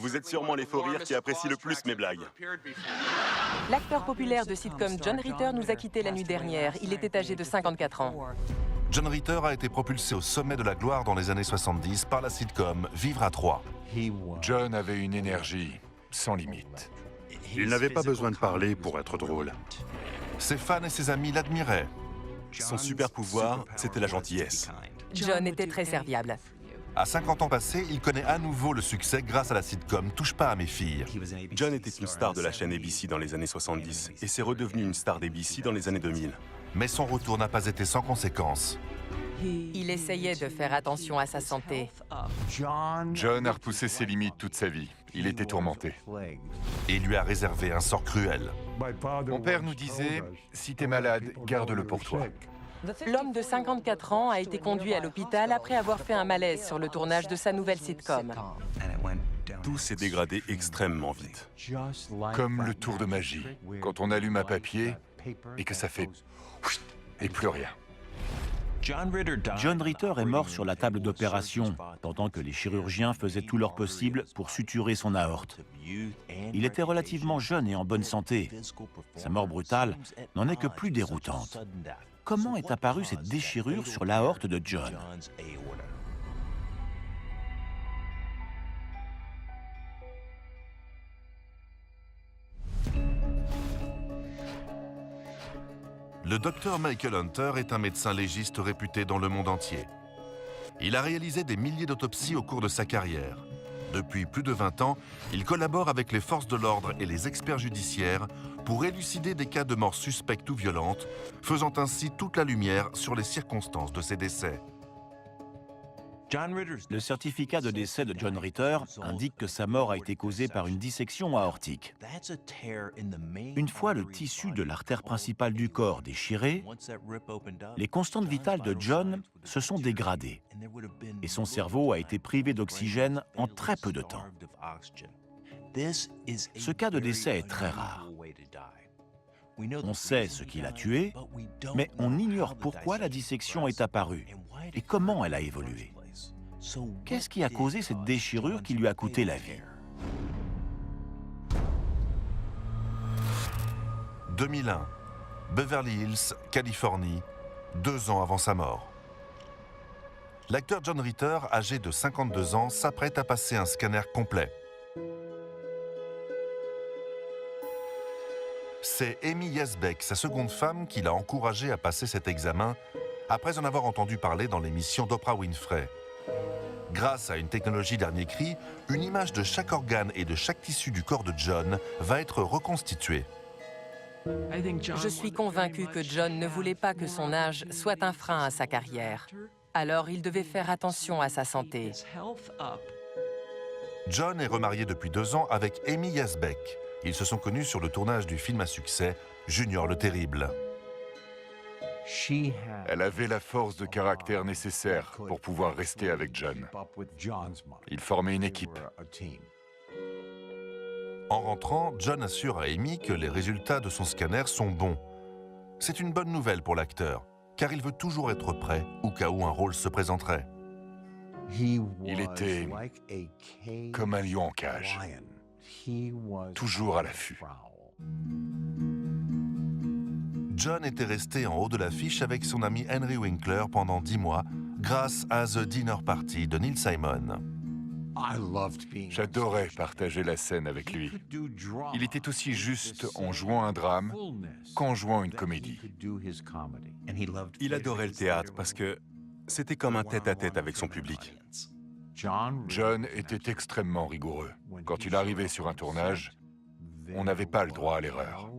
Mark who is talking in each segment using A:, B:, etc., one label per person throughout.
A: Vous êtes sûrement les faux rires qui apprécient le plus mes blagues.
B: L'acteur populaire de sitcom John Ritter nous a quittés la nuit dernière. Il était âgé de 54 ans.
C: John Ritter a été propulsé au sommet de la gloire dans les années 70 par la sitcom Vivre à Trois.
D: John avait une énergie sans limite.
E: Il n'avait pas besoin de parler pour être drôle.
C: Ses fans et ses amis l'admiraient.
A: Son super pouvoir, c'était la gentillesse.
B: John était très serviable.
C: À 50 ans passés, il connaît à nouveau le succès grâce à la sitcom Touche pas à mes filles.
A: John était une star de la chaîne ABC dans les années 70 et s'est redevenu une star d'ABC dans les années 2000.
C: Mais son retour n'a pas été sans conséquences.
B: Il essayait de faire attention à sa santé.
D: John a repoussé ses limites toute sa vie. Il était tourmenté.
C: Et il lui a réservé un sort cruel.
D: Mon père nous disait, si t'es malade, garde-le pour toi.
B: L'homme de 54 ans a été conduit à l'hôpital après avoir fait un malaise sur le tournage de sa nouvelle sitcom.
A: Tout s'est dégradé extrêmement vite.
D: Comme le tour de magie, quand on allume un papier et que ça fait et plus rien.
F: John Ritter est mort sur la table d'opération, pendant que les chirurgiens faisaient tout leur possible pour suturer son aorte. Il était relativement jeune et en bonne santé. Sa mort brutale n'en est que plus déroutante. Comment est apparue cette déchirure sur l'aorte de John?
C: Le docteur Michael Hunter est un médecin légiste réputé dans le monde entier. Il a réalisé des milliers d'autopsies au cours de sa carrière. Depuis plus de 20 ans, il collabore avec les forces de l'ordre et les experts judiciaires pour élucider des cas de mort suspectes ou violentes, faisant ainsi toute la lumière sur les circonstances de ces décès.
F: Le certificat de décès de John Ritter indique que sa mort a été causée par une dissection aortique. Une fois le tissu de l'artère principale du corps déchiré, les constantes vitales de John se sont dégradées et son cerveau a été privé d'oxygène en très peu de temps. Ce cas de décès est très rare. On sait ce qui l'a tué, mais on ignore pourquoi la dissection est apparue et comment elle a évolué. Qu'est-ce qui a causé cette déchirure qui lui a coûté la vie?
C: 2001, Beverly Hills, Californie, 2 ans avant sa mort. L'acteur John Ritter, âgé de 52 ans, s'apprête à passer un scanner complet. C'est Amy Yasbeck, sa seconde femme, qui l'a encouragé à passer cet examen après en avoir entendu parler dans l'émission d'Oprah Winfrey. Grâce à une technologie dernier cri, une image de chaque organe et de chaque tissu du corps de John va être reconstituée.
B: Je suis convaincu que John ne voulait pas que son âge soit un frein à sa carrière. Alors il devait faire attention à sa santé.
C: John est remarié depuis 2 ans avec Amy Yasbeck. Ils se sont connus sur le tournage du film à succès Junior le Terrible.
D: Elle avait la force de caractère nécessaire pour pouvoir rester avec John. Ils formaient une équipe.
C: En rentrant, John assure à Amy que les résultats de son scanner sont bons. C'est une bonne nouvelle pour l'acteur, car il veut toujours être prêt au cas où un rôle se présenterait.
D: Il était comme un lion en cage, toujours à l'affût.
C: John était resté en haut de l'affiche avec son ami Henry Winkler pendant 10 mois, grâce à The Dinner Party de Neil Simon.
D: J'adorais partager la scène avec lui. Il était aussi juste en jouant un drame qu'en jouant une comédie.
A: Il adorait le théâtre parce que c'était comme un tête-à-tête avec son public.
D: John était extrêmement rigoureux. Quand il arrivait sur un tournage, on n'avait pas le droit à l'erreur.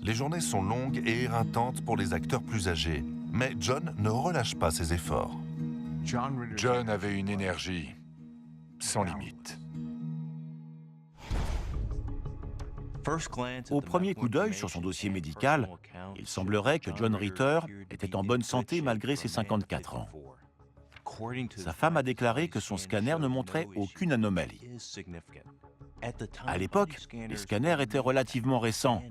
C: Les journées sont longues et éreintantes pour les acteurs plus âgés, mais John ne relâche pas ses efforts.
D: John avait une énergie sans limite.
F: Au premier coup d'œil sur son dossier médical, il semblerait que John Ritter était en bonne santé malgré ses 54 ans. Sa femme a déclaré que son scanner ne montrait aucune anomalie. À l'époque, les scanners étaient relativement récents,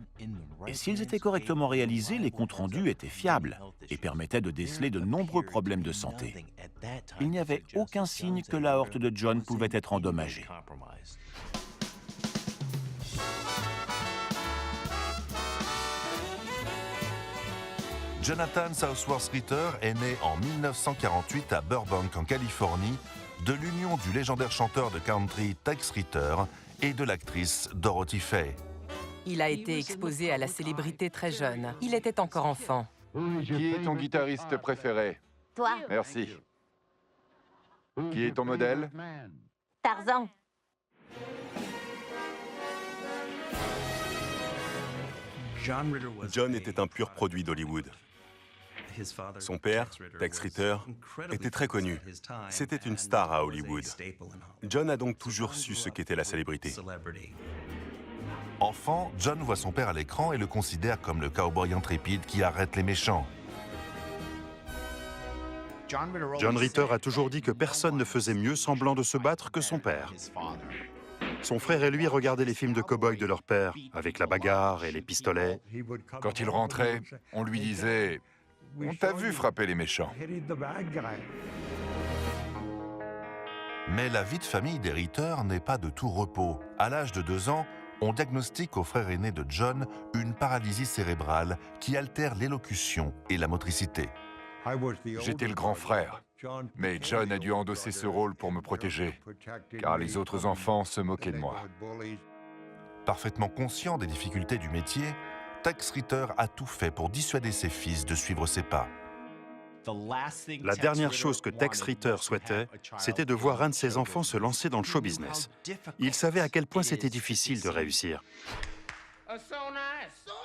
F: et s'ils étaient correctement réalisés, les comptes rendus étaient fiables et permettaient de déceler de nombreux problèmes de santé. il n'y avait aucun signe que l'aorte de John pouvait être endommagée.
C: Jonathan Southworth Ritter est né en 1948 à Burbank, en Californie, de l'union du légendaire chanteur de country Tex Ritter et de l'actrice Dorothy Fay.
B: Il a été exposé à la célébrité très jeune. Il était encore enfant.
D: Qui est ton guitariste préféré?
G: Toi,
D: Merci. Qui est ton modèle?
G: Tarzan.
A: John était un pur produit d'Hollywood. Son père, Tex Ritter, était très connu. C'était une star à Hollywood. John a donc toujours su ce qu'était la célébrité.
C: Enfant, John voit son père à l'écran et le considère comme le cowboy intrépide qui arrête les méchants.
E: John Ritter a toujours dit que personne ne faisait mieux semblant de se battre que son père. Son frère et lui regardaient les films de cow-boys de leur père, avec la bagarre et les pistolets.
D: Quand il rentrait, on lui disait « On t'a vu frapper les méchants ».
C: Mais la vie de famille des Ritter n'est pas de tout repos. À l'âge de 2 ans, on diagnostique au frère aîné de John une paralysie cérébrale qui altère l'élocution et la motricité.
D: J'étais le grand frère, mais John a dû endosser ce rôle pour me protéger, car les autres enfants se moquaient de moi.
C: Parfaitement conscient des difficultés du métier, Tex Ritter a tout fait pour dissuader ses fils de suivre ses pas.
E: La dernière chose que Tex Ritter souhaitait, c'était de voir un de ses enfants se lancer dans le show business. Il savait à quel point c'était difficile de réussir.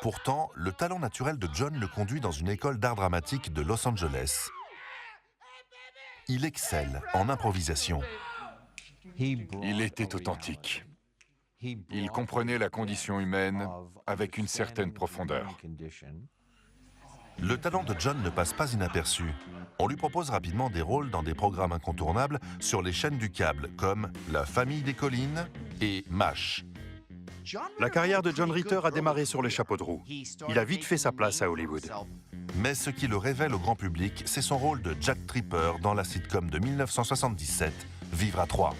C: Pourtant, le talent naturel de John le conduit dans une école d'art dramatique de Los Angeles. Il excelle en improvisation.
D: Il était authentique. Il comprenait la condition humaine avec une certaine profondeur.
C: Le talent de John ne passe pas inaperçu. On lui propose rapidement des rôles dans des programmes incontournables sur les chaînes du câble, comme La Famille des Collines et MASH.
E: La carrière de John Ritter a démarré sur les chapeaux de roue. Il a vite fait sa place à Hollywood.
C: Mais ce qui le révèle au grand public, c'est son rôle de Jack Tripper dans la sitcom de 1977, Vivre à 3.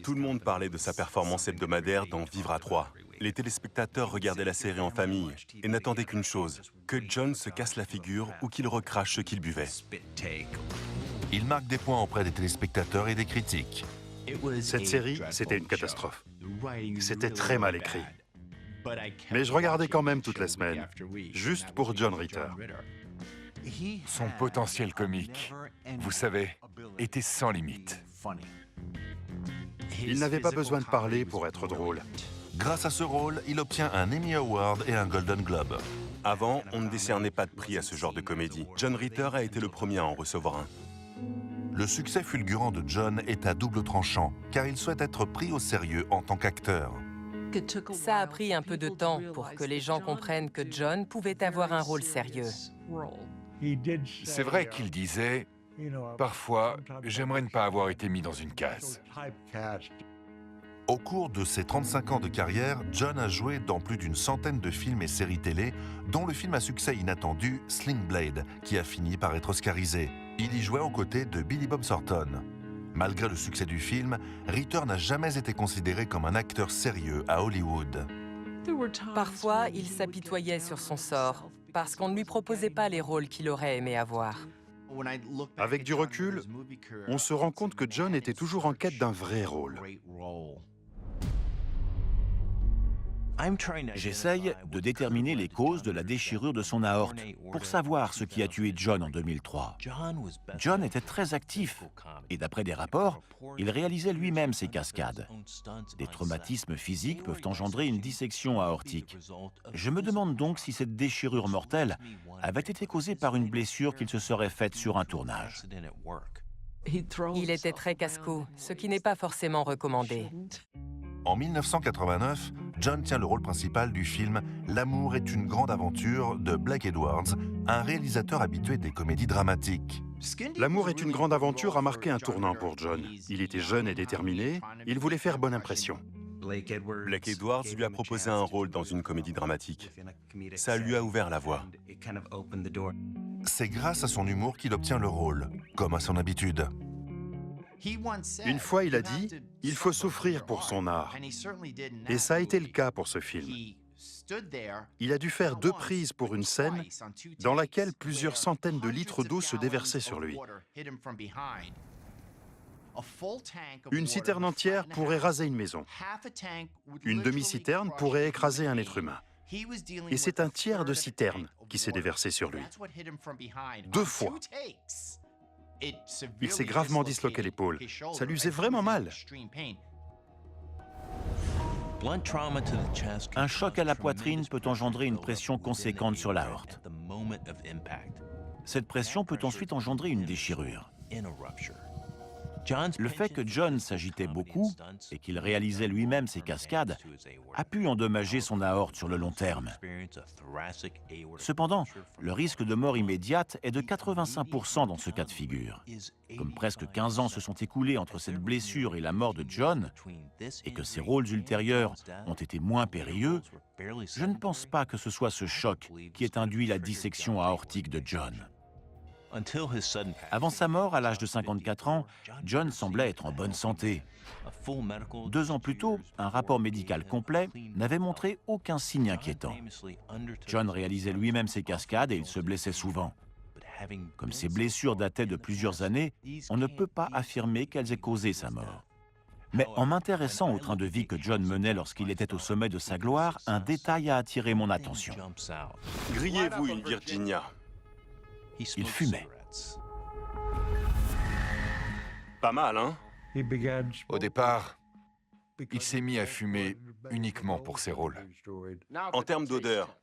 A: Tout le monde parlait de sa performance hebdomadaire dans Vivre à 3. Les téléspectateurs regardaient la série en famille et n'attendaient qu'une chose, que John se casse la figure ou qu'il recrache ce qu'il buvait.
C: Il marque des points auprès des téléspectateurs et des critiques.
E: Cette série, c'était une catastrophe. C'était très mal écrit. Mais je regardais quand même toutes les semaines, juste pour John Ritter.
D: Son potentiel comique, vous savez, était sans limite.
E: Il n'avait pas besoin de parler pour être drôle.
C: Grâce à ce rôle, il obtient un Emmy Award et un Golden Globe.
A: Avant, on ne décernait pas de prix à ce genre de comédie. John Ritter a été le premier à en recevoir un.
C: Le succès fulgurant de John est à double tranchant, car il souhaite être pris au sérieux en tant qu'acteur.
B: Ça a pris un peu de temps pour que les gens comprennent que John pouvait avoir un rôle sérieux.
D: C'est vrai qu'il disait « Parfois, j'aimerais ne pas avoir été mis dans une case ».
C: Au cours de ses 35 ans de carrière, John a joué dans plus d'une centaine de films et séries télé, dont le film à succès inattendu Sling Blade, qui a fini par être oscarisé. Il y jouait aux côtés de Billy Bob Thornton. Malgré le succès du film, Ritter n'a jamais été considéré comme un acteur sérieux à Hollywood.
B: Parfois, il s'apitoyait sur son sort, parce qu'on ne lui proposait pas les rôles qu'il aurait aimé avoir.
E: Avec du recul, on se rend compte que John était toujours en quête d'un vrai rôle.
F: J'essaye de déterminer les causes de la déchirure de son aorte pour savoir ce qui a tué John en 2003. John était très actif et d'après des rapports, il réalisait lui-même ses cascades. Des traumatismes physiques peuvent engendrer une dissection aortique. Je me demande donc si cette déchirure mortelle avait été causée par une blessure qu'il se serait faite sur un tournage.
B: Il était très casse-cou, ce qui n'est pas forcément recommandé.
C: En 1989, John tient le rôle principal du film « L'amour est une grande aventure » de Blake Edwards, un réalisateur habitué des comédies dramatiques.
E: L'amour est une grande aventure a marqué un tournant pour John. Il était jeune et déterminé, il voulait faire bonne impression.
A: Blake Edwards lui a proposé un rôle dans une comédie dramatique. Ça lui a ouvert la voie.
C: C'est grâce à son humour qu'il obtient le rôle, comme à son habitude.
E: Une fois, il a dit « Il faut souffrir pour son art ». Et ça a été le cas pour ce film. Il a dû faire 2 prises pour une scène dans laquelle plusieurs centaines de litres d'eau se déversaient sur lui. Une citerne entière pourrait raser une maison. Une demi-citerne pourrait écraser un être humain. Et c'est un tiers de citerne qui s'est déversé sur lui. 2 fois. Il s'est gravement disloqué l'épaule. Ça lui faisait vraiment mal.
F: Un choc à la poitrine peut engendrer une pression conséquente sur l'aorte. Cette pression peut ensuite engendrer une déchirure. Le fait que John s'agitait beaucoup et qu'il réalisait lui-même ses cascades a pu endommager son aorte sur le long terme. Cependant, le risque de mort immédiate est de 85% dans ce cas de figure. Comme presque 15 ans se sont écoulés entre cette blessure et la mort de John, et que ses rôles ultérieurs ont été moins périlleux, je ne pense pas que ce soit ce choc qui ait induit la dissection aortique de John. Avant sa mort, à l'âge de 54 ans, John semblait être en bonne santé. 2 ans plus tôt, un rapport médical complet n'avait montré aucun signe inquiétant. John réalisait lui-même ses cascades et il se blessait souvent. Comme ces blessures dataient de plusieurs années, on ne peut pas affirmer qu'elles aient causé sa mort. Mais en m'intéressant au train de vie que John menait lorsqu'il était au sommet de sa gloire, un détail a attiré mon attention.
A: Grillez-vous une Virginia.
F: Il fumait.
A: Pas mal, hein?
D: Au départ, il s'est mis à fumer uniquement pour ses rôles.
A: En termes d'odeur,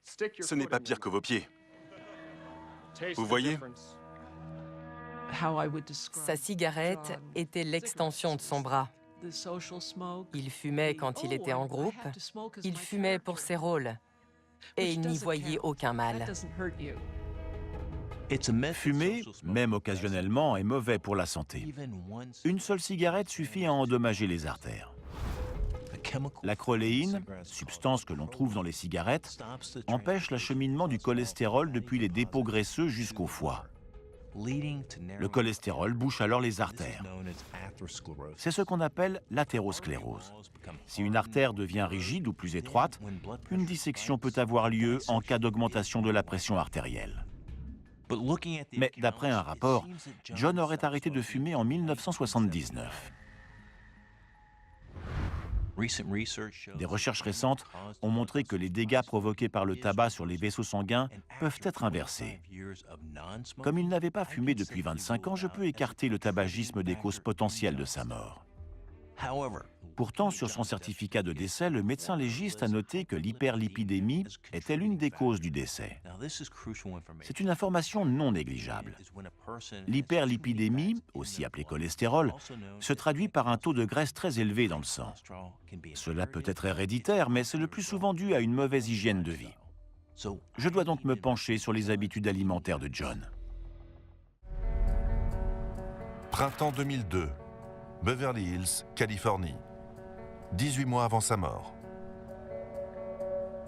A: ce n'est pas pire que vos pieds. Vous voyez?
B: Sa cigarette était l'extension de son bras. Il fumait quand il était en groupe, il fumait pour ses rôles, et il n'y voyait aucun mal.
F: Fumer, même occasionnellement, est mauvais pour la santé. Une seule cigarette suffit à endommager les artères. La choléine, substance que l'on trouve dans les cigarettes, empêche l'acheminement du cholestérol depuis les dépôts graisseux jusqu'au foie. Le cholestérol bouche alors les artères. C'est ce qu'on appelle l'athérosclérose. Si une artère devient rigide ou plus étroite, une dissection peut avoir lieu en cas d'augmentation de la pression artérielle. Mais d'après un rapport, John aurait arrêté de fumer en 1979. Des recherches récentes ont montré que les dégâts provoqués par le tabac sur les vaisseaux sanguins peuvent être inversés. Comme il n'avait pas fumé depuis 25 ans, je peux écarter le tabagisme des causes potentielles de sa mort. Pourtant, sur son certificat de décès, le médecin légiste a noté que l'hyperlipidémie était l'une des causes du décès. C'est une information non négligeable. L'hyperlipidémie, aussi appelée cholestérol, se traduit par un taux de graisse très élevé dans le sang. Cela peut être héréditaire, mais c'est le plus souvent dû à une mauvaise hygiène de vie. Je dois donc me pencher sur les habitudes alimentaires de John.
C: Printemps 2002, Beverly Hills, Californie. 18 mois avant sa mort.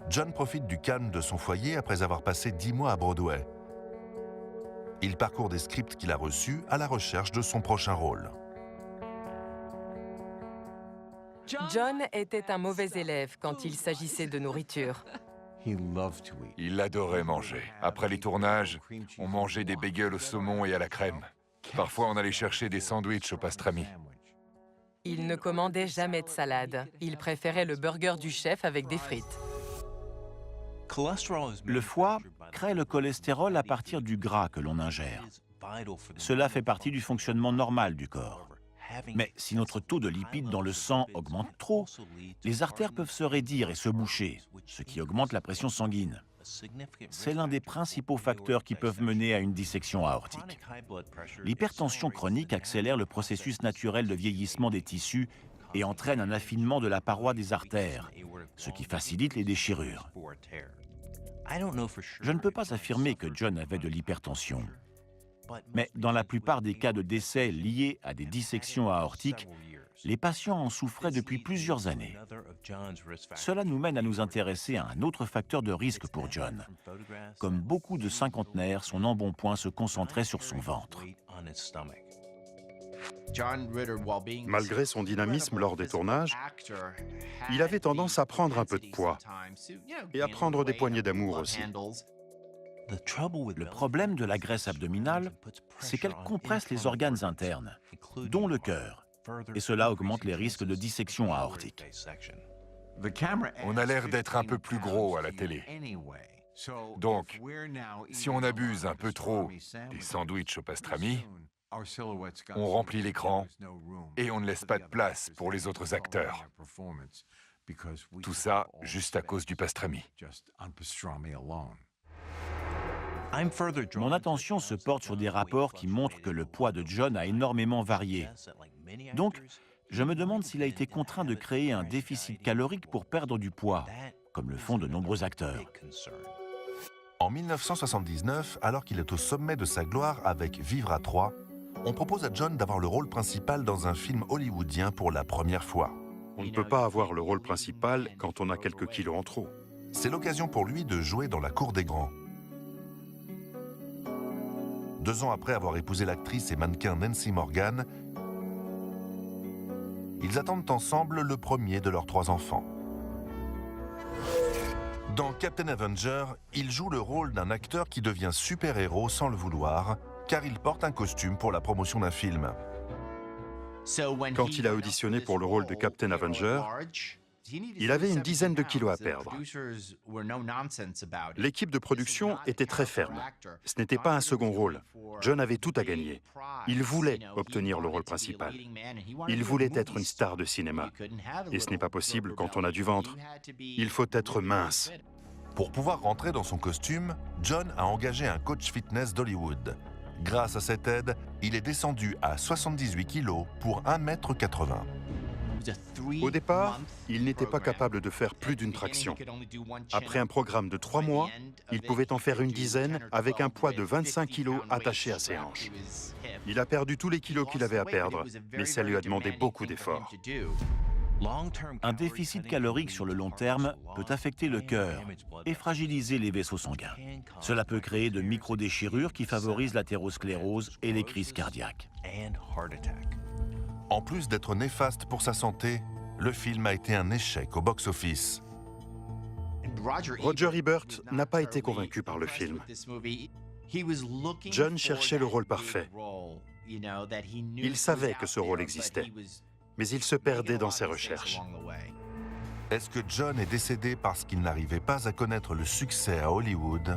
C: John profite du calme de son foyer après avoir passé 10 mois à Broadway. Il parcourt des scripts qu'il a reçus à la recherche de son prochain rôle.
B: John était un mauvais élève quand il s'agissait de nourriture.
D: Il adorait manger. Après les tournages, on mangeait des bagels au saumon et à la crème. Parfois, on allait chercher des sandwichs au pastrami.
B: Il ne commandait jamais de salade. Il préférait le burger du chef avec des frites.
F: Le foie crée le cholestérol à partir du gras que l'on ingère. Cela fait partie du fonctionnement normal du corps. Mais si notre taux de lipides dans le sang augmente trop, les artères peuvent se raidir et se boucher, ce qui augmente la pression sanguine. C'est l'un des principaux facteurs qui peuvent mener à une dissection aortique. L'hypertension chronique accélère le processus naturel de vieillissement des tissus et entraîne un affinement de la paroi des artères, ce qui facilite les déchirures. Je ne peux pas affirmer que John avait de l'hypertension. Mais dans la plupart des cas de décès liés à des dissections aortiques, Les patients en souffraient depuis plusieurs années. Cela nous mène à nous intéresser à un autre facteur de risque pour John. Comme beaucoup de cinquantenaires, son embonpoint se concentrait sur son ventre.
E: Malgré son dynamisme lors des tournages, il avait tendance à prendre un peu de poids et à prendre des poignées d'amour aussi.
F: Le problème de la graisse abdominale, c'est qu'elle compresse les organes internes, dont le cœur, et cela augmente les risques de dissection aortique.
D: On a l'air d'être un peu plus gros à la télé. Donc, si on abuse un peu trop des sandwichs au pastrami, on remplit l'écran et on ne laisse pas de place pour les autres acteurs. Tout ça juste à cause du pastrami.
F: Mon attention se porte sur des rapports qui montrent que le poids de John a énormément varié. Donc, je me demande s'il a été contraint de créer un déficit calorique pour perdre du poids, comme le font de nombreux acteurs.
C: En 1979, alors qu'il est au sommet de sa gloire avec Vivre à 3, on propose à John d'avoir le rôle principal dans un film hollywoodien pour la première fois.
E: On ne peut pas avoir le rôle principal quand on a quelques kilos en trop.
C: C'est l'occasion pour lui de jouer dans la cour des grands. 2 ans après avoir épousé l'actrice et mannequin Nancy Morgan, ils attendent ensemble le premier de leurs 3 enfants. Dans Captain Avenger, il joue le rôle d'un acteur qui devient super-héros sans le vouloir, car il porte un costume pour la promotion d'un film.
E: Quand il a auditionné pour le rôle de Captain Avenger, il avait une dizaine de kilos à perdre. L'équipe de production était très ferme. Ce n'était pas un second rôle. John avait tout à gagner. Il voulait obtenir le rôle principal. Il voulait être une star de cinéma. Et ce n'est pas possible quand on a du ventre. Il faut être mince.
C: Pour pouvoir rentrer dans son costume, John a engagé un coach fitness d'Hollywood. Grâce à cette aide, il est descendu à 78 kilos pour 1,80 m.
E: Au départ, il n'était pas capable de faire plus d'une traction. Après un programme de 3 mois, il pouvait en faire une dizaine avec un poids de 25 kilos attaché à ses hanches. Il a perdu tous les kilos qu'il avait à perdre, mais ça lui a demandé beaucoup d'efforts.
F: Un déficit calorique sur le long terme peut affecter le cœur et fragiliser les vaisseaux sanguins. Cela peut créer de micro-déchirures qui favorisent l'athérosclérose et les crises cardiaques.
C: En plus d'être néfaste pour sa santé, le film a été un échec au box-office.
E: Roger Ebert n'a pas été convaincu par le film. John cherchait le rôle parfait. Il savait que ce rôle existait, mais il se perdait dans ses recherches.
C: Est-ce que John est décédé parce qu'il n'arrivait pas à connaître le succès à Hollywood ?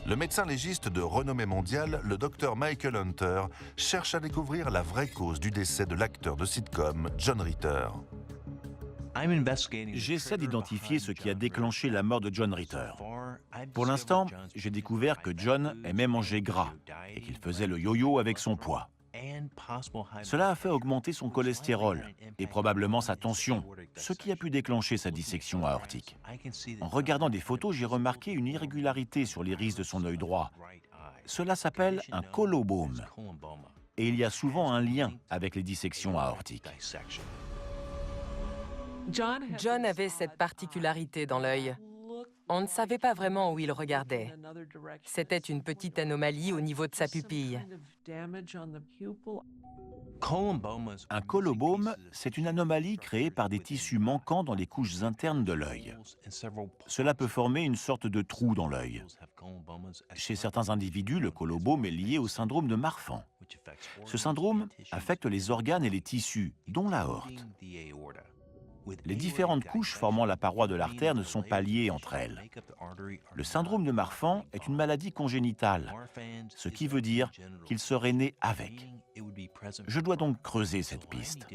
C: Le médecin légiste de renommée mondiale, le docteur Michael Hunter, cherche à découvrir la vraie cause du décès de l'acteur de sitcom John Ritter.
F: J'essaie d'identifier ce qui a déclenché la mort de John Ritter. Pour l'instant, j'ai découvert que John aimait manger gras et qu'il faisait le yo-yo avec son poids. Cela a fait augmenter son cholestérol et probablement sa tension, ce qui a pu déclencher sa dissection aortique. En regardant des photos, j'ai remarqué une irrégularité sur l'iris de son œil droit. Cela s'appelle un colobome. Et il y a souvent un lien avec les dissections aortiques.
B: John avait cette particularité dans l'œil. On ne savait pas vraiment où il regardait. C'était une petite anomalie au niveau de sa pupille.
F: Un colobome, c'est une anomalie créée par des tissus manquants dans les couches internes de l'œil. Cela peut former une sorte de trou dans l'œil. Chez certains individus, le colobome est lié au syndrome de Marfan. Ce syndrome affecte les organes et les tissus, dont l'aorte. Les différentes couches formant la paroi de l'artère ne sont pas liées entre elles. Le syndrome de Marfan est une maladie congénitale, ce qui veut dire qu'il serait né avec. Je dois donc creuser cette piste.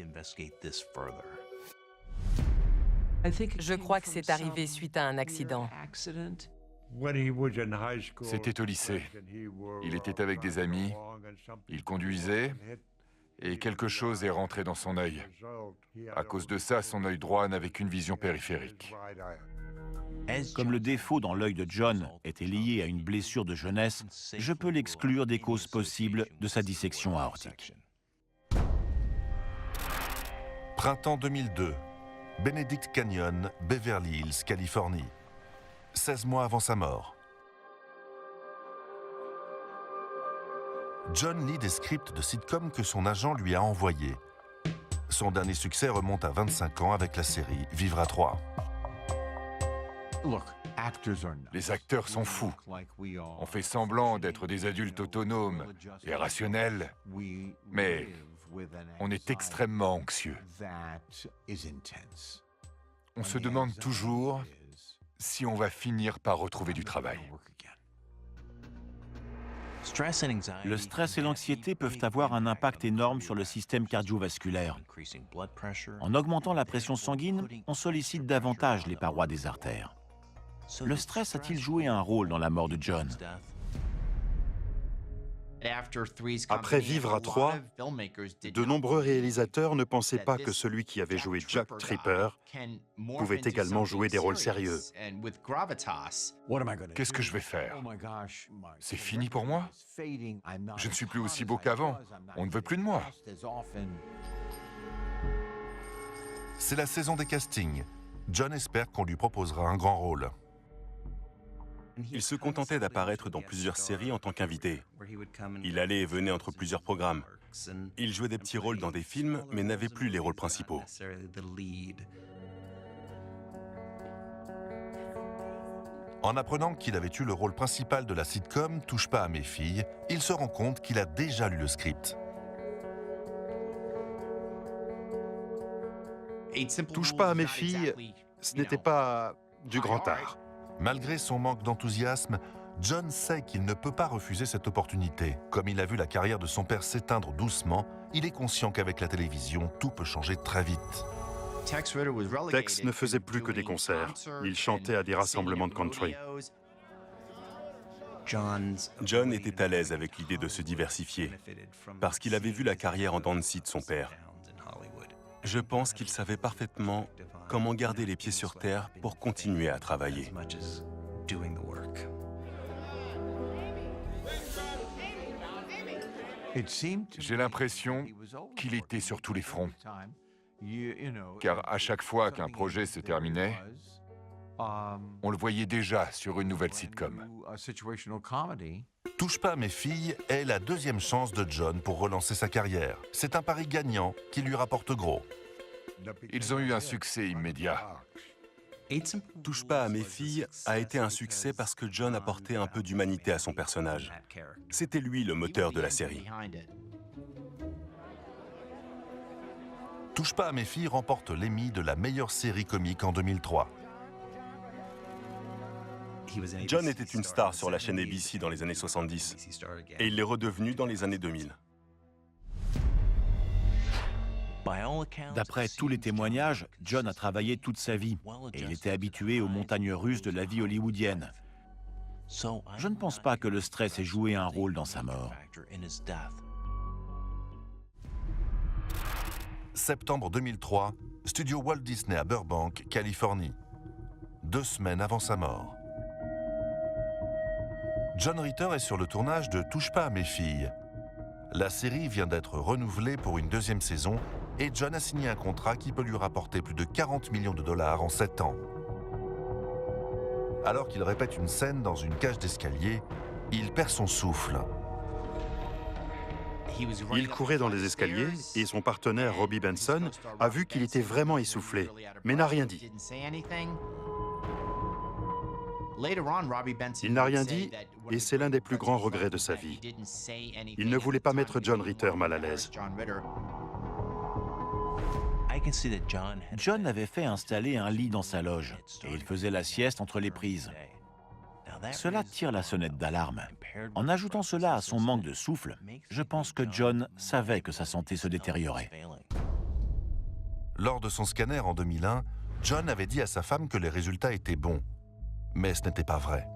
B: Je crois que c'est arrivé suite à un accident.
D: C'était au lycée. Il était avec des amis, il conduisait, et quelque chose est rentré dans son œil. À cause de ça, son œil droit n'avait qu'une vision périphérique.
F: Comme le défaut dans l'œil de John était lié à une blessure de jeunesse, je peux l'exclure des causes possibles de sa dissection aortique.
C: Printemps 2002, Benedict Canyon, Beverly Hills, Californie. 16 mois avant sa mort. John lit des scripts de sitcom que son agent lui a envoyés. Son dernier succès remonte à 25 ans avec la série Vivre à 3.
D: Les acteurs sont fous. On fait semblant d'être des adultes autonomes et rationnels, mais on est extrêmement anxieux. On se demande toujours si on va finir par retrouver du travail.
F: Le stress et l'anxiété peuvent avoir un impact énorme sur le système cardiovasculaire. En augmentant la pression sanguine, on sollicite davantage les parois des artères. Le stress a-t-il joué un rôle dans la mort de John?
E: Après Vivre à 3, de nombreux réalisateurs ne pensaient pas que celui qui avait joué Jack Tripper pouvait également jouer des rôles sérieux.
D: Qu'est-ce que je vais faire? C'est fini pour moi? Je ne suis plus aussi beau qu'avant. On ne veut plus de moi.
C: C'est la saison des castings. John espère qu'on lui proposera un grand rôle.
A: Il se contentait d'apparaître dans plusieurs séries en tant qu'invité. Il allait et venait entre plusieurs programmes. Il jouait des petits rôles dans des films, mais n'avait plus les rôles principaux.
C: En apprenant qu'il avait eu le rôle principal de la sitcom Touche pas à mes filles, il se rend compte qu'il a déjà lu le script.
E: Touche pas à mes filles, ce n'était pas du grand art.
C: Malgré son manque d'enthousiasme, John sait qu'il ne peut pas refuser cette opportunité. Comme il a vu la carrière de son père s'éteindre doucement, il est conscient qu'avec la télévision, tout peut changer très vite.
E: Tex ne faisait plus que des concerts. Il chantait à des rassemblements de country.
A: John était à l'aise avec l'idée de se diversifier, parce qu'il avait vu la carrière en dents de scie de son père. Je pense qu'il savait parfaitement comment garder les pieds sur terre pour continuer à travailler.
D: J'ai l'impression qu'il était sur tous les fronts. Car à chaque fois qu'un projet se terminait, on le voyait déjà sur une nouvelle sitcom.
C: Touche pas à mes filles est la deuxième chance de John pour relancer sa carrière. C'est un pari gagnant qui lui rapporte gros.
D: Ils ont eu un succès immédiat.
A: Touche pas à mes filles a été un succès parce que John apportait un peu d'humanité à son personnage. C'était lui le moteur de la série.
C: Touche pas à mes filles remporte l'Emmy de la meilleure série comique en 2003.
A: John était une star sur la chaîne ABC dans les années 70 et il l'est redevenu dans les années 2000.
F: D'après tous les témoignages, John a travaillé toute sa vie et il était habitué aux montagnes russes de la vie hollywoodienne. Je ne pense pas que le stress ait joué un rôle dans sa mort.
C: Septembre 2003, studio Walt Disney à Burbank, Californie. 2 semaines avant sa mort. John Ritter est sur le tournage de Touche pas à mes filles. La série vient d'être renouvelée pour une 2e saison et John a signé un contrat qui peut lui rapporter plus de 40 millions de dollars en 7 ans. Alors qu'il répète une scène dans une cage d'escalier, il perd son souffle.
E: Il courait dans les escaliers et son partenaire Robbie Benson a vu qu'il était vraiment essoufflé, mais n'a rien dit. Il n'a rien dit et c'est l'un des plus grands regrets de sa vie. Il ne voulait pas mettre John Ritter mal à l'aise.
F: John avait fait installer un lit dans sa loge et il faisait la sieste entre les prises. Cela tire la sonnette d'alarme. En ajoutant cela à son manque de souffle, je pense que John savait que sa santé se détériorait.
C: Lors de son scanner en 2001, John avait dit à sa femme que les résultats étaient bons. Mais ce n'était pas vrai.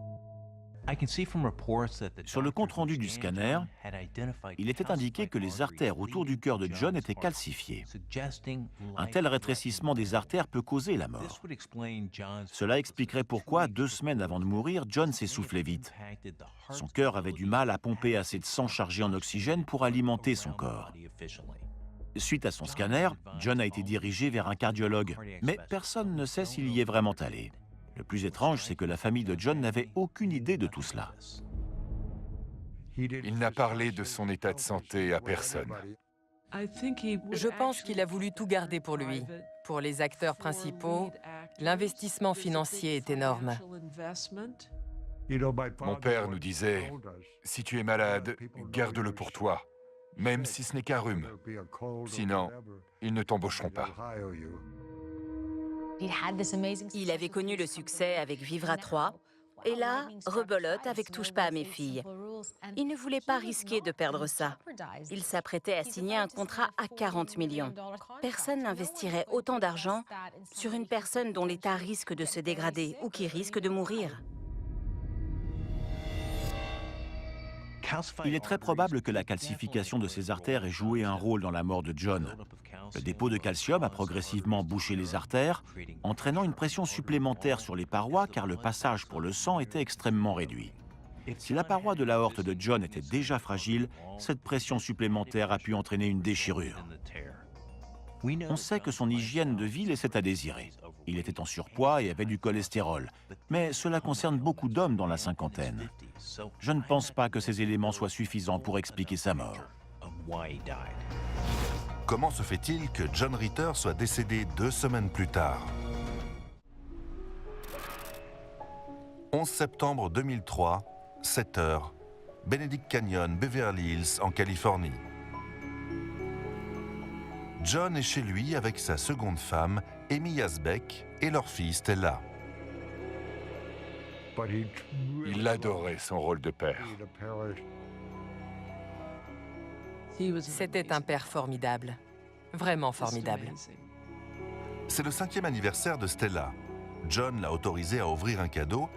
F: Sur le compte-rendu du scanner, il était indiqué que les artères autour du cœur de John étaient calcifiées. Un tel rétrécissement des artères peut causer la mort. Cela expliquerait pourquoi, 2 semaines avant de mourir, John s'essoufflait vite. Son cœur avait du mal à pomper assez de sang chargé en oxygène pour alimenter son corps. Suite à son scanner, John a été dirigé vers un cardiologue, mais personne ne sait s'il y est vraiment allé. Le plus étrange, c'est que la famille de John n'avait aucune idée de tout cela.
D: Il n'a parlé de son état de santé à personne.
B: Je pense qu'il a voulu tout garder pour lui. Pour les acteurs principaux, l'investissement financier est énorme.
D: Mon père nous disait, si tu es malade, garde-le pour toi, même si ce n'est qu'un rhume. Sinon, ils ne t'embaucheront pas.
G: Il avait connu le succès avec Vivre à 3, et là, rebelote avec Touche pas à mes filles. Il ne voulait pas risquer de perdre ça. Il s'apprêtait à signer un contrat à 40 millions. Personne n'investirait autant d'argent sur une personne dont l'état risque de se dégrader ou qui risque de mourir.
F: Il est très probable que la calcification de ses artères ait joué un rôle dans la mort de John. Le dépôt de calcium a progressivement bouché les artères, entraînant une pression supplémentaire sur les parois car le passage pour le sang était extrêmement réduit. Si la paroi de l'aorte de John était déjà fragile, cette pression supplémentaire a pu entraîner une déchirure. On sait que son hygiène de vie laissait à désirer. Il était en surpoids et avait du cholestérol, mais cela concerne beaucoup d'hommes dans la cinquantaine. Je ne pense pas que ces éléments soient suffisants pour expliquer sa mort.
C: Comment se fait-il que John Ritter soit décédé 2 semaines plus tard? 11 septembre 2003, 7 heures, Benedict Canyon, Beverly Hills, en Californie. John est chez lui avec sa seconde femme, Amy Yazbek, et leur fille Stella.
D: Il adorait son rôle de père.
B: C'était un père formidable, vraiment formidable.
C: C'est le 5e anniversaire de Stella. John l'a autorisé à ouvrir un cadeau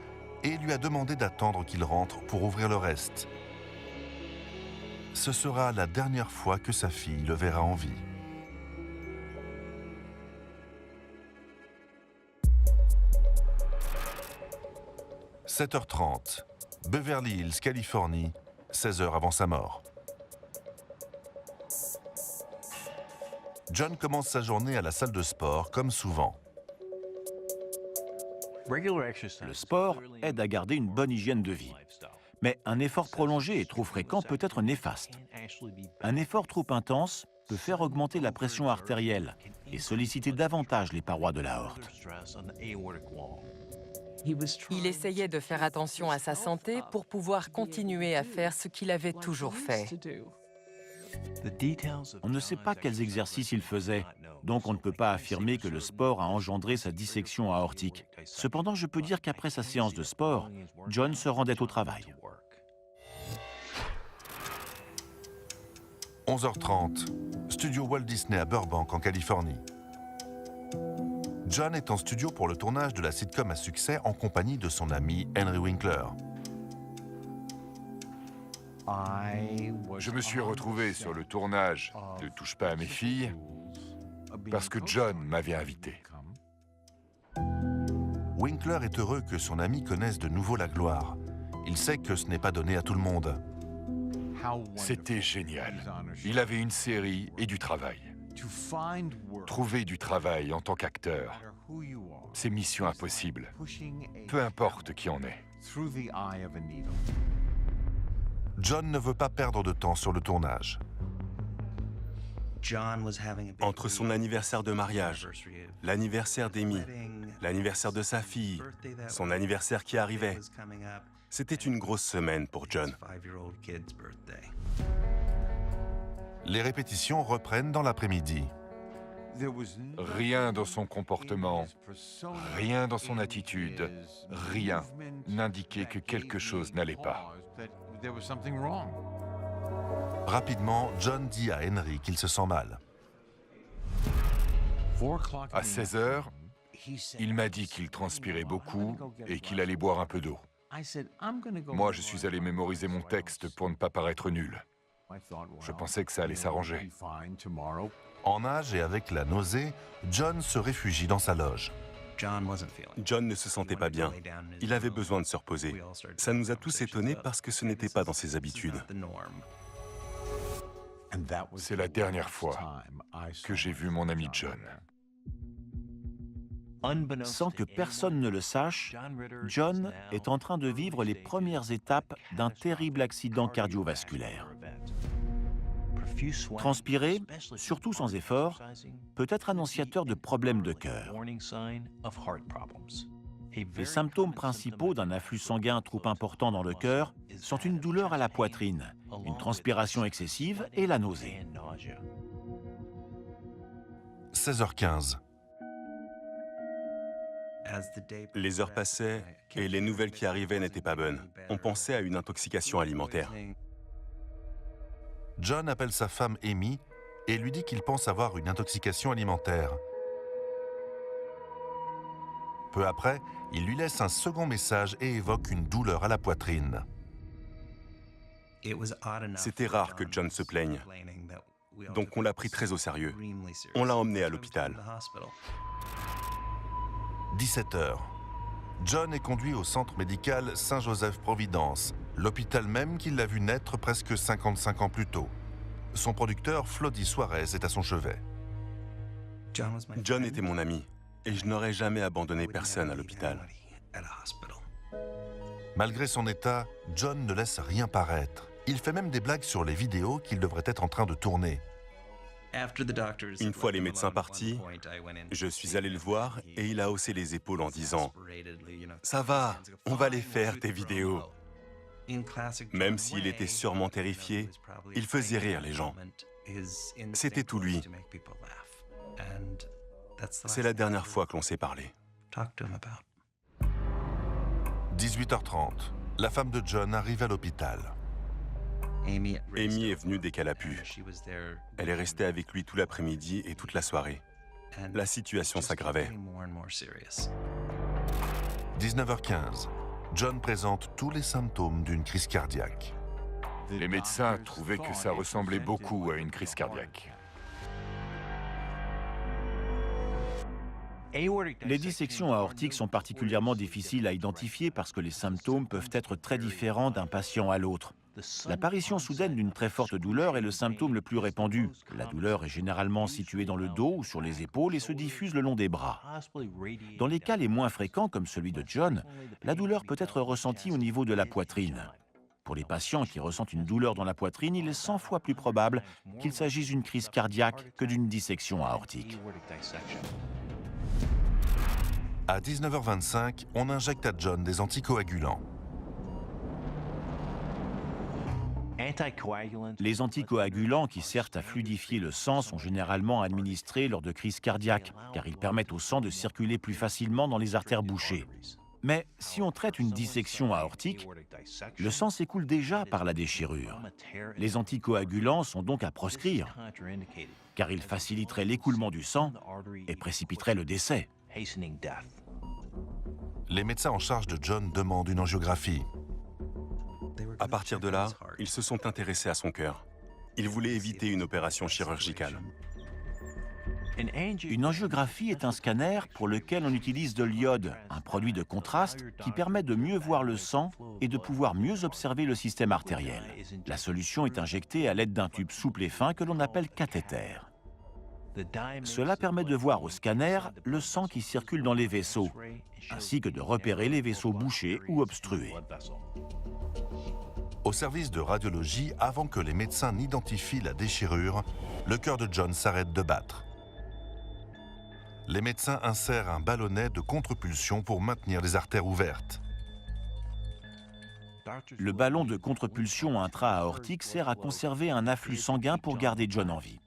C: et lui a demandé d'attendre qu'il rentre pour ouvrir le reste. Ce sera la dernière fois que sa fille le verra en vie. « 7h30, Beverly Hills, Californie, 16 heures avant sa mort. John commence sa journée à la salle de sport, comme souvent.
F: Le sport aide à garder une bonne hygiène de vie. Mais un effort prolongé et trop fréquent peut être néfaste. Un effort trop intense peut faire augmenter la pression artérielle et solliciter davantage les parois de l'aorte.
B: Il essayait de faire attention à sa santé pour pouvoir continuer à faire ce qu'il avait toujours fait.
F: On ne sait pas quels exercices il faisait, donc on ne peut pas affirmer que le sport a engendré sa dissection aortique. Cependant, je peux dire qu'après sa séance de sport, John se rendait au travail.
C: 11h30, studio Walt Disney à Burbank, en Californie. John est en studio pour le tournage de la sitcom à succès en compagnie de son ami Henry Winkler.
D: Je me suis retrouvé sur le tournage de Touche pas à mes filles parce que John m'avait invité.
C: Winkler est heureux que son ami connaisse de nouveau la gloire. Il sait que ce n'est pas donné à tout le monde.
D: C'était génial. Il avait une série et du travail. Trouver du travail en tant qu'acteur, c'est mission impossible, peu importe qui en est.
C: John ne veut pas perdre de temps sur le tournage.
A: Entre son anniversaire de mariage, l'anniversaire d'Amy, l'anniversaire de sa fille, son anniversaire qui arrivait, c'était une grosse semaine pour John.
C: Les répétitions reprennent dans l'après-midi.
D: Rien dans son comportement, rien dans son attitude, rien n'indiquait que quelque chose n'allait pas.
C: Rapidement, John dit à Henry qu'il se sent mal.
D: À 16 heures, il m'a dit qu'il transpirait beaucoup et qu'il allait boire un peu d'eau. Moi, je suis allé mémoriser mon texte pour ne pas paraître nul. Je pensais que ça allait s'arranger.
C: En nage et avec la nausée, John se réfugie dans sa loge.
A: John ne se sentait pas bien. Il avait besoin de se reposer. Ça nous a tous étonnés parce que ce n'était pas dans ses habitudes.
D: C'est la dernière fois que j'ai vu mon ami John.
F: Sans que personne ne le sache, John est en train de vivre les premières étapes d'un terrible accident cardiovasculaire. Transpirer, surtout sans effort, peut être annonciateur de problèmes de cœur. Les symptômes principaux d'un afflux sanguin trop important dans le cœur sont une douleur à la poitrine, une transpiration excessive et la nausée.
C: 16h15.
A: Les heures passaient et les nouvelles qui arrivaient n'étaient pas bonnes. On pensait à une intoxication alimentaire.
C: John appelle sa femme Amy et lui dit qu'il pense avoir une intoxication alimentaire. Peu après, il lui laisse un second message et évoque une douleur à la poitrine.
A: C'était rare que John se plaigne. Donc on l'a pris très au sérieux. On l'a emmené à l'hôpital.
C: 17h. John est conduit au centre médical Saint-Joseph-Providence, l'hôpital même qui l'a vu naître presque 55 ans plus tôt. Son producteur, Flody Suarez, est à son chevet.
A: John était mon ami et je n'aurais jamais abandonné personne à l'hôpital.
C: Malgré son état, John ne laisse rien paraître. Il fait même des blagues sur les vidéos qu'il devrait être en train de tourner.
A: Une fois les médecins partis, je suis allé le voir et il a haussé les épaules en disant « Ça va, on va les faire tes vidéos ». Même s'il était sûrement terrifié, il faisait rire les gens. C'était tout lui. C'est la dernière fois que l'on s'est parlé.
C: 18h30. La femme de John arrive à l'hôpital.
A: Amy est venue dès qu'elle a pu. Elle est restée avec lui tout l'après-midi et toute la soirée. La situation s'aggravait.
C: 19h15. John présente tous les symptômes d'une crise cardiaque.
D: Les médecins trouvaient que ça ressemblait beaucoup à une crise cardiaque.
F: Les dissections aortiques sont particulièrement difficiles à identifier parce que les symptômes peuvent être très différents d'un patient à l'autre. L'apparition soudaine d'une très forte douleur est le symptôme le plus répandu. La douleur est généralement située dans le dos ou sur les épaules et se diffuse le long des bras. Dans les cas les moins fréquents, comme celui de John, la douleur peut être ressentie au niveau de la poitrine. Pour les patients qui ressentent une douleur dans la poitrine, il est 100 fois plus probable qu'il s'agisse d'une crise cardiaque que d'une dissection aortique.
C: À 19h25, on injecte à John des anticoagulants.
F: Les anticoagulants qui servent à fluidifier le sang sont généralement administrés lors de crises cardiaques, car ils permettent au sang de circuler plus facilement dans les artères bouchées. Mais si on traite une dissection aortique, le sang s'écoule déjà par la déchirure. Les anticoagulants sont donc à proscrire, car ils faciliteraient l'écoulement du sang et précipiteraient le décès.
C: Les médecins en charge de John demandent une angiographie.
A: À partir de là, ils se sont intéressés à son cœur. Ils voulaient éviter une opération chirurgicale.
F: Une angiographie est un scanner pour lequel on utilise de l'iode, un produit de contraste qui permet de mieux voir le sang et de pouvoir mieux observer le système artériel. La solution est injectée à l'aide d'un tube souple et fin que l'on appelle cathéter. Cela permet de voir au scanner le sang qui circule dans les vaisseaux, ainsi que de repérer les vaisseaux bouchés ou obstrués.
C: Au service de radiologie, avant que les médecins n'identifient la déchirure, le cœur de John s'arrête de battre. Les médecins insèrent un ballonnet de contre-pulsion pour maintenir les artères ouvertes.
F: Le ballon de contre-pulsion intra-aortique sert à conserver un afflux sanguin pour garder John en vie.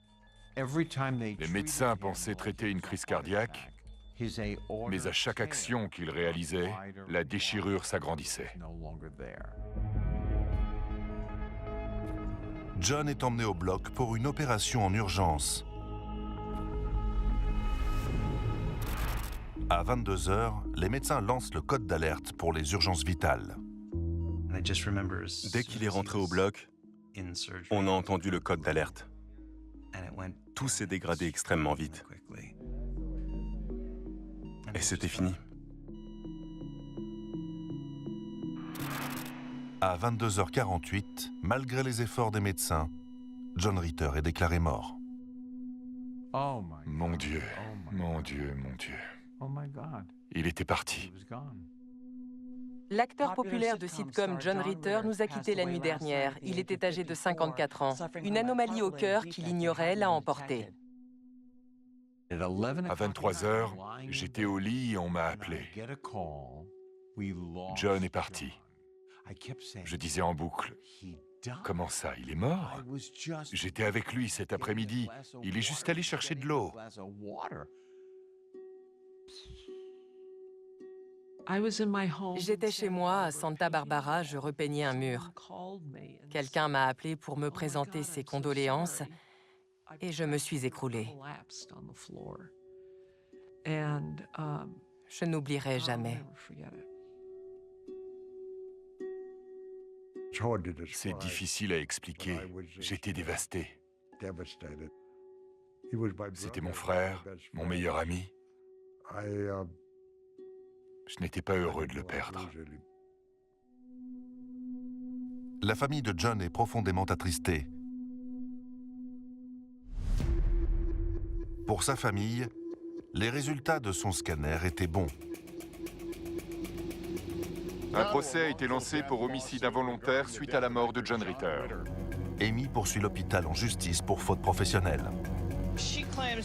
D: Les médecins pensaient traiter une crise cardiaque, mais à chaque action qu'ils réalisaient, la déchirure s'agrandissait.
C: John est emmené au bloc pour une opération en urgence. À 22h, les médecins lancent le code d'alerte pour les urgences vitales.
A: Dès qu'il est rentré au bloc, on a entendu le code d'alerte. Tout s'est dégradé extrêmement vite. Et c'était fini.
C: À 22h48, malgré les efforts des médecins, John Ritter est déclaré mort.
D: Mon Dieu, mon Dieu, mon Dieu. Il était parti.
B: L'acteur populaire de sitcom John Ritter nous a quittés la nuit dernière. Il était âgé de 54 ans. Une anomalie au cœur qu'il ignorait l'a emporté.
D: À 23 heures, j'étais au lit et on m'a appelé. John est parti. Je disais en boucle, comment ça, il est mort? J'étais avec lui cet après-midi. Il est juste allé chercher de l'eau.
B: J'étais chez moi, à Santa Barbara, je repeignais un mur. Quelqu'un m'a appelé pour me présenter ses condoléances et je me suis écroulée. Je n'oublierai jamais.
D: C'est difficile à expliquer. J'étais dévasté. C'était mon frère, mon meilleur ami. Je n'étais pas heureux de le perdre.
C: La famille de John est profondément attristée. Pour sa famille, les résultats de son scanner étaient bons.
D: Un procès a été lancé pour homicide involontaire suite à la mort de John Ritter.
C: Amy poursuit l'hôpital en justice pour faute professionnelle.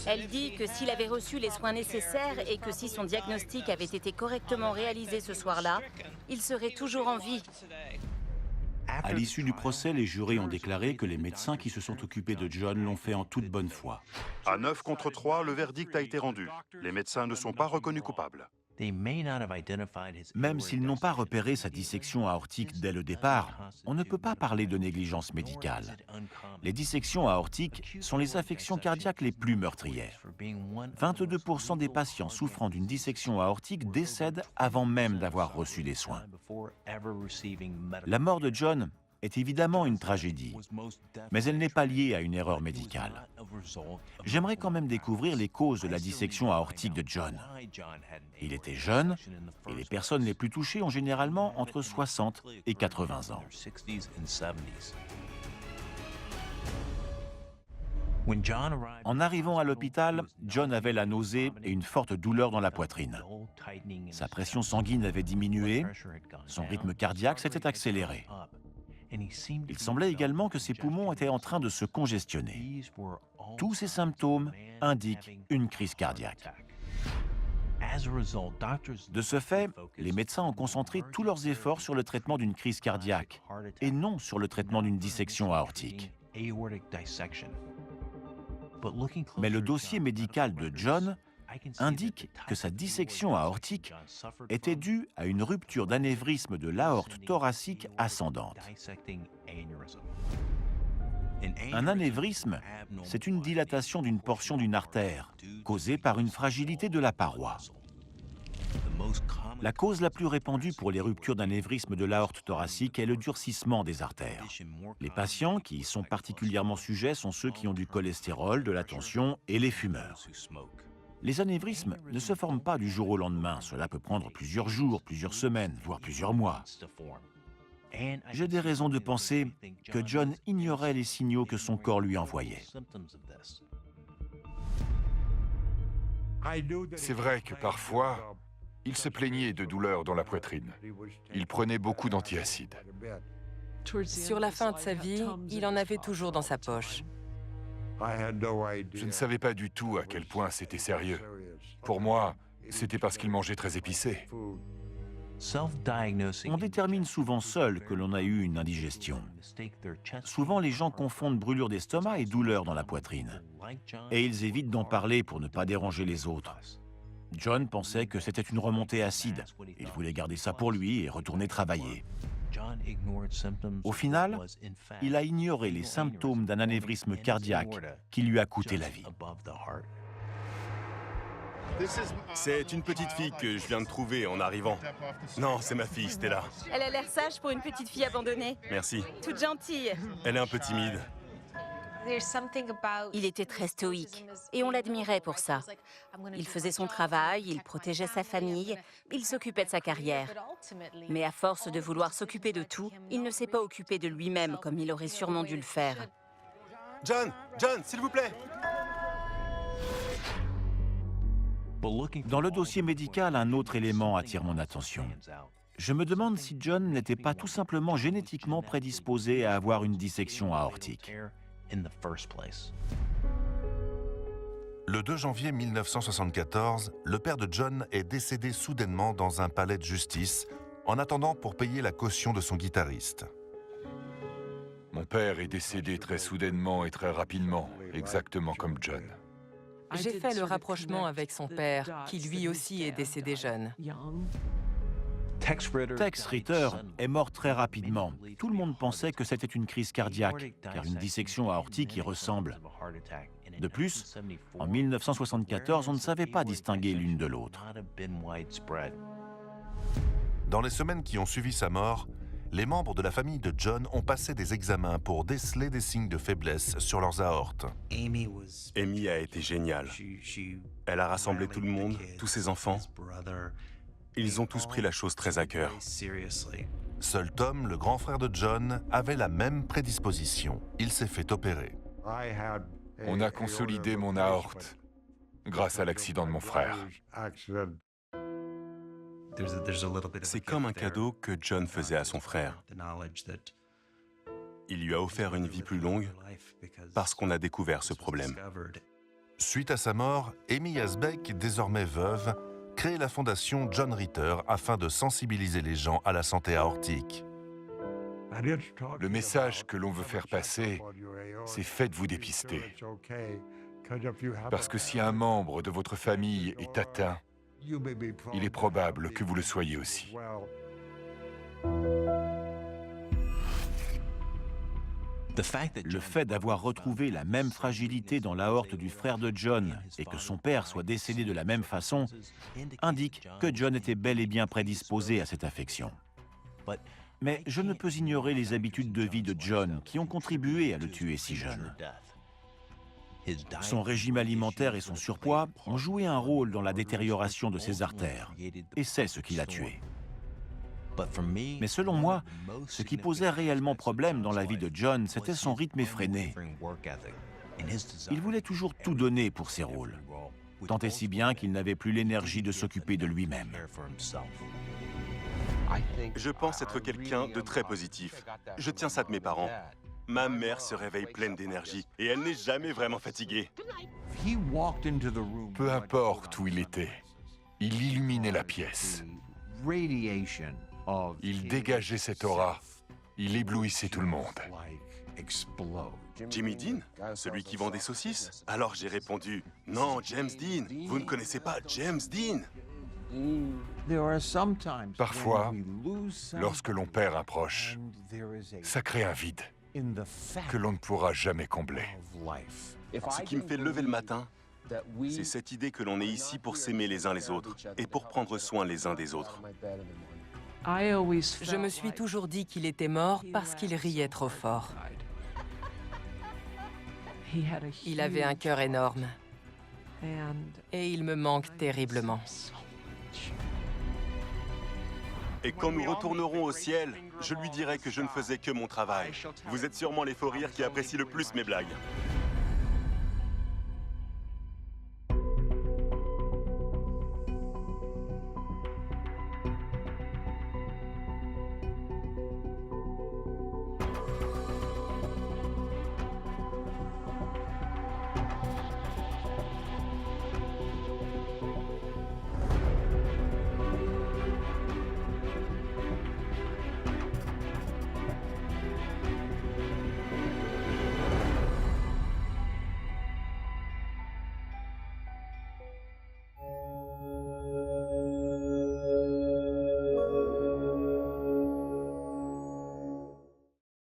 G: Elle dit que s'il avait reçu les soins nécessaires et que si son diagnostic avait été correctement réalisé ce soir-là, il serait toujours en vie.
F: À l'issue du procès, les jurés ont déclaré que les médecins qui se sont occupés de John l'ont fait en toute bonne foi.
E: À 9 contre 3, le verdict a été rendu. Les médecins ne sont pas reconnus coupables.
F: Même s'ils n'ont pas repéré sa dissection aortique dès le départ, on ne peut pas parler de négligence médicale. Les dissections aortiques sont les affections cardiaques les plus meurtrières. 22% des patients souffrant d'une dissection aortique décèdent avant même d'avoir reçu des soins. La mort de John est évidemment une tragédie, mais elle n'est pas liée à une erreur médicale. J'aimerais quand même découvrir les causes de la dissection aortique de John. Il était jeune et les personnes les plus touchées ont généralement entre 60 et 80 ans. En arrivant à l'hôpital, John avait la nausée et une forte douleur dans la poitrine. Sa pression sanguine avait diminué, son rythme cardiaque s'était accéléré. Il semblait également que ses poumons étaient en train de se congestionner. Tous ces symptômes indiquent une crise cardiaque. De ce fait, les médecins ont concentré tous leurs efforts sur le traitement d'une crise cardiaque et non sur le traitement d'une dissection aortique. Mais le dossier médical de John indique que sa dissection aortique était due à une rupture d'anévrisme de l'aorte thoracique ascendante. Un anévrisme, c'est une dilatation d'une portion d'une artère causée par une fragilité de la paroi. La cause la plus répandue pour les ruptures d'anévrisme de l'aorte thoracique est le durcissement des artères. Les patients qui y sont particulièrement sujets sont ceux qui ont du cholestérol, de la tension et les fumeurs. Les anévrismes ne se forment pas du jour au lendemain. Cela peut prendre plusieurs jours, plusieurs semaines, voire plusieurs mois. J'ai des raisons de penser que John ignorait les signaux que son corps lui envoyait.
D: C'est vrai que parfois, il se plaignait de douleurs dans la poitrine. Il prenait beaucoup d'antiacides.
B: Sur la fin de sa vie, il en avait toujours dans sa poche.
D: Je ne savais pas du tout à quel point c'était sérieux. Pour moi, c'était parce qu'il mangeait très épicé.
F: On détermine souvent seul que l'on a eu une indigestion. Souvent, les gens confondent brûlure d'estomac et douleur dans la poitrine. Et ils évitent d'en parler pour ne pas déranger les autres. John pensait que c'était une remontée acide. Il voulait garder ça pour lui et retourner travailler. Au final, il a ignoré les symptômes d'un anévrisme cardiaque qui lui a coûté la vie.
A: C'est une petite fille que je viens de trouver en arrivant. Non, c'est ma fille, Stella.
G: Elle a l'air sage pour une petite fille abandonnée.
A: Merci.
G: Toute gentille.
A: Elle est un peu timide.
G: Il était très stoïque et on l'admirait pour ça. Il faisait son travail, il protégeait sa famille, il s'occupait de sa carrière. Mais à force de vouloir s'occuper de tout, il ne s'est pas occupé de lui-même comme il aurait sûrement dû le faire.
A: John! John, s'il vous plaît!
F: Dans le dossier médical, un autre élément attire mon attention. Je me demande si John n'était pas tout simplement génétiquement prédisposé à avoir une dissection aortique.
C: Le 2 janvier 1974, le père de John est décédé soudainement dans un palais de justice, en attendant pour payer la caution de son guitariste.
D: Mon père est décédé très soudainement et très rapidement, exactement comme John.
B: J'ai fait le rapprochement avec son père, qui lui aussi est décédé jeune.
F: Tex Ritter est mort très rapidement. Tout le monde pensait que c'était une crise cardiaque, car une dissection aortique y ressemble. De plus, en 1974, on ne savait pas distinguer l'une de l'autre.
C: Dans les semaines qui ont suivi sa mort, les membres de la famille de John ont passé des examens pour déceler des signes de faiblesse sur leurs aortes.
A: Amy a été géniale. Elle a rassemblé tout le monde, tous ses enfants. Ils ont tous pris la chose très à cœur.
C: Seul Tom, le grand frère de John, avait la même prédisposition. Il s'est fait opérer.
D: On a consolidé mon aorte grâce à l'accident de mon frère.
A: C'est comme un cadeau que John faisait à son frère. Il lui a offert une vie plus longue parce qu'on a découvert ce problème.
C: Suite à sa mort, Amy Yazbek, désormais veuve, crée la fondation John Ritter afin de sensibiliser les gens à la santé aortique.
D: Le message que l'on veut faire passer, c'est faites-vous dépister. Parce que si un membre de votre famille est atteint, il est probable que vous le soyez aussi.
F: Le fait d'avoir retrouvé la même fragilité dans l'aorte du frère de John et que son père soit décédé de la même façon indique que John était bel et bien prédisposé à cette affection. Mais je ne peux ignorer les habitudes de vie de John qui ont contribué à le tuer si jeune. Son régime alimentaire et son surpoids ont joué un rôle dans la détérioration de ses artères, et c'est ce qui l'a tué. Mais selon moi, ce qui posait réellement problème dans la vie de John, c'était son rythme effréné. Il voulait toujours tout donner pour ses rôles, tant et si bien qu'il n'avait plus l'énergie de s'occuper de lui-même.
A: Je pense être quelqu'un de très positif. Je tiens ça de mes parents. Ma mère se réveille pleine d'énergie et elle n'est jamais vraiment fatiguée.
D: Peu importe où il était, il illuminait la pièce. Il dégageait cette aura. Il éblouissait tout le monde.
A: Jimmy Dean? Celui qui vend des saucisses? Alors j'ai répondu, non, James Dean. Vous ne connaissez pas James Dean?
D: Parfois, lorsque l'on perd un proche, ça crée un vide que l'on ne pourra jamais combler.
A: Ce qui me fait lever le matin, c'est cette idée que l'on est ici pour s'aimer les uns les autres et pour prendre soin les uns des autres.
B: Je me suis toujours dit qu'il était mort parce qu'il riait trop fort. Il avait un cœur énorme et il me manque terriblement.
A: Et quand nous retournerons au ciel, je lui dirai que je ne faisais que mon travail. Vous êtes sûrement les faux rires qui apprécient le plus mes blagues.